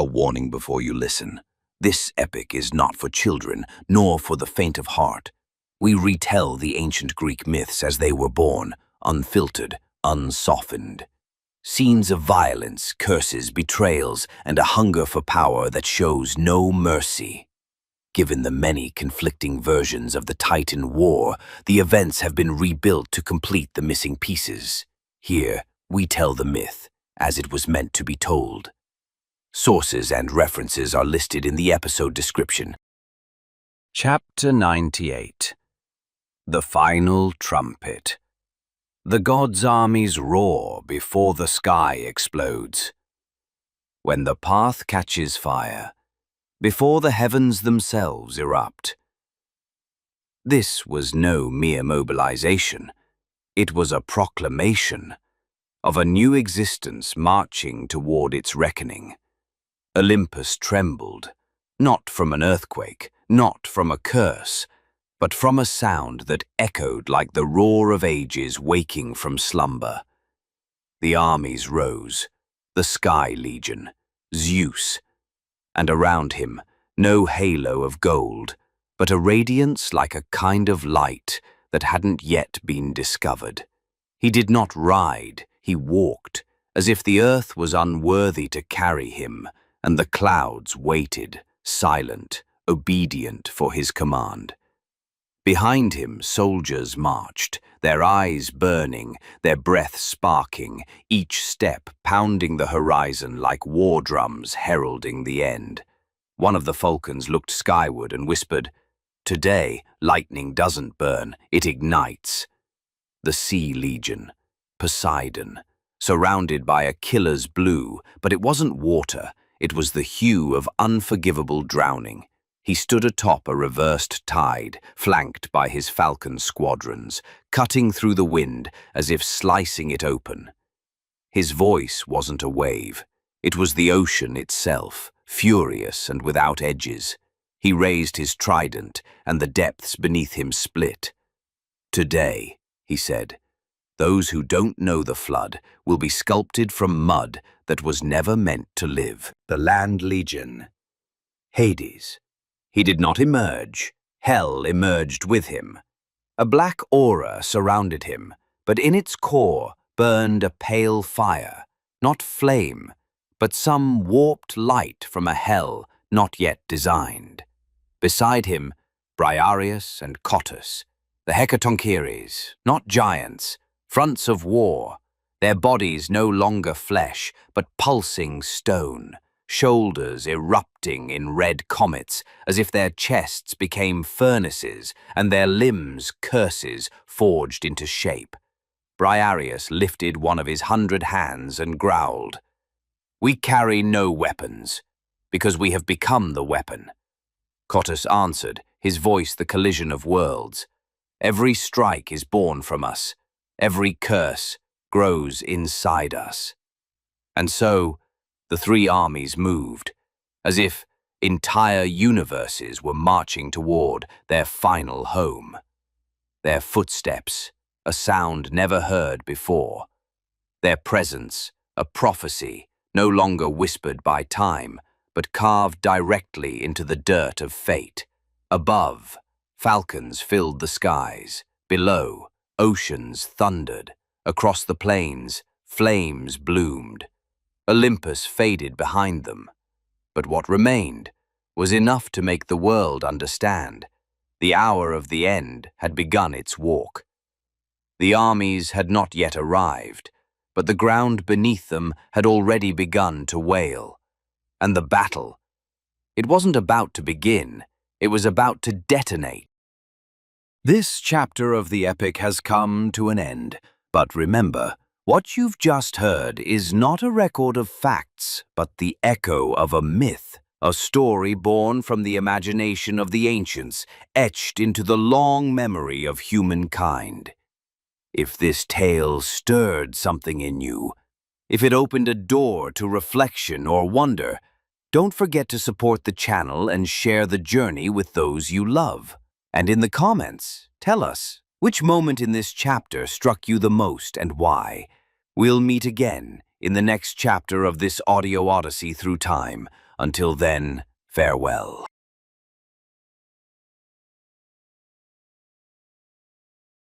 warning before you listen. This epic is not for children, nor for the faint of heart. We retell the ancient Greek myths as they were born, unfiltered, unsoftened. Scenes of violence, curses, betrayals, and a hunger for power that shows no mercy. Given the many conflicting versions of the Titan War, the events have been rebuilt to complete the missing pieces. Here, we tell the myth as it was meant to be told. Sources and references are listed in the episode description. Chapter 98. The Final Trumpet. The gods' armies roar before the sky explodes. When the path catches fire, before the heavens themselves erupt. This was no mere mobilization. It was a proclamation of a new existence marching toward its reckoning. Olympus trembled, not from an earthquake, not from a curse, but from a sound that echoed like the roar of ages waking from slumber. The armies rose, the Sky Legion, Zeus, and around him no halo of gold, but a radiance like a kind of light that hadn't yet been discovered. He did not ride, he walked, as if the earth was unworthy to carry him, and the clouds waited, silent, obedient for his command. Behind him soldiers marched, their eyes burning, their breath sparking, each step pounding the horizon like war drums heralding the end. One of the falcons looked skyward and whispered, "Today, lightning doesn't burn, it ignites." The Sea Legion, Poseidon, surrounded by a killer's blue, but it wasn't water, it was the hue of unforgivable drowning. He stood atop a reversed tide, flanked by his falcon squadrons, cutting through the wind as if slicing it open. His voice wasn't a wave, it was the ocean itself, furious and without edges. He raised his trident, and the depths beneath him split. "Today," he said, "those who don't know the flood will be sculpted from mud that was never meant to live." The Land Legion. Hades. He did not emerge. Hell emerged with him. A black aura surrounded him, but in its core burned a pale fire, not flame, but some warped light from a hell not yet designed. Beside him, Briareus and Cottus, the Hekatoncheires, not giants, fronts of war, their bodies no longer flesh, but pulsing stone, shoulders erupting in red comets as if their chests became furnaces and their limbs curses forged into shape. Briareus lifted one of his 100 hands and growled, "We carry no weapons, because we have become the weapon." Cottus answered, his voice the collision of worlds. "Every strike is born from us. Every curse grows inside us." And so, the three armies moved, as if entire universes were marching toward their final home. Their footsteps, a sound never heard before. Their presence, a prophecy, no longer whispered by time, but carved directly into the dirt of fate. Above, falcons filled the skies. Below, oceans thundered. Across the plains, flames bloomed. Olympus faded behind them. But what remained was enough to make the world understand. The hour of the end had begun its walk. The armies had not yet arrived, but the ground beneath them had already begun to wail. And the battle, it wasn't about to begin, it was about to detonate. This chapter of the epic has come to an end, but remember, what you've just heard is not a record of facts, but the echo of a myth, a story born from the imagination of the ancients, etched into the long memory of humankind. If this tale stirred something in you, if it opened a door to reflection or wonder, don't forget to support the channel and share the journey with those you love. And in the comments, tell us, which moment in this chapter struck you the most and why? We'll meet again in the next chapter of this audio odyssey through time. Until then, farewell.